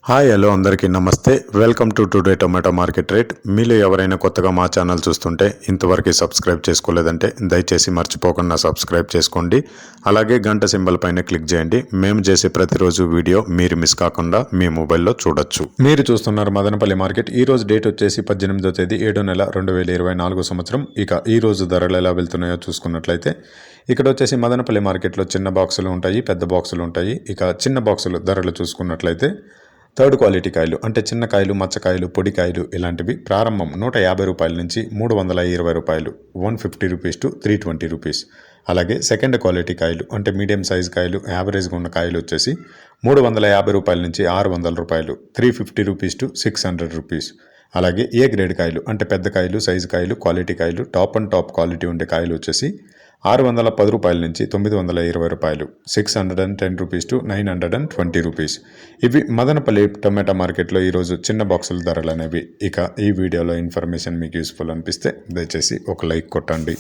Hi hello అందరికీ నమస్తే. Welcome to today tomato market rate. మీలో ఎవరైనా కొత్తగా మా ఛానల్ చూస్తుంటే ఇంతవరకు సబ్స్క్రైబ్ చేసుకోలేదంటే దయచేసి మర్చిపోకుండా సబ్స్క్రైబ్ చేసుకోండి. అలాగే గంట సింబల్ పైన క్లిక్ చేయండి. మేము చేసే ప్రతిరోజు వీడియో మీరు మిస్ కాకుండా మీ మొబైల్లో చూడొచ్చు. మీరు చూస్తున్నారు మదనపల్లి మార్కెట్. ఈ రోజు డేట్ వచ్చేసి 18వ తేదీ 7వ నెల 2024 సంవత్సరం. ఇక ఈ రోజు ధరలు ఎలా వెళ్తున్నాయో చూసుకున్నట్లయితే ఇక్కడ వచ్చేసి మదనపల్లి మార్కెట్లో చిన్న బాక్సులు ఉంటాయి, పెద్ద బాక్సులు ఉంటాయి. ఇక చిన్న బాక్సులు ధరలు చూసుకున్నట్లయితే థర్డ్ క్వాలిటీ కాయలు అంటే చిన్న కాయలు, మచ్చకాయలు, పొడికాయలు ఇలాంటివి ప్రారంభం 150 రూపాయల నుంచి 320 రూపాయలు, 150 రూపీస్ టు 320 రూపీస్. అలాగే సెకండ్ క్వాలిటీ కాయలు అంటే మీడియం సైజ్ కాయలు, యావరేజ్గా ఉన్న కాయలు వచ్చేసి 350 రూపాయల నుంచి 600 రూపాయలు, 350 రూపీస్ టు 600 రూపీస్. అలాగే ఏ గ్రేడ్ కాయలు అంటే పెద్ద కాయలు, సైజు కాయలు, క్వాలిటీ కాయలు, టాప్ అండ్ టాప్ క్వాలిటీ ఉండే కాయలు వచ్చేసి 610 రూపాయల నుంచి 920 రూపాయలు, 610 రూపీస్ టు 920 రూపీస్. ఇవి మదనపల్లి టొమాటో మార్కెట్లో ఈరోజు చిన్న బాక్సుల ధరలు అనేవి. ఇక ఈ వీడియోలో ఇన్ఫర్మేషన్ మీకు యూస్ఫుల్ అనిపిస్తే దయచేసి ఒక లైక్ కొట్టండి.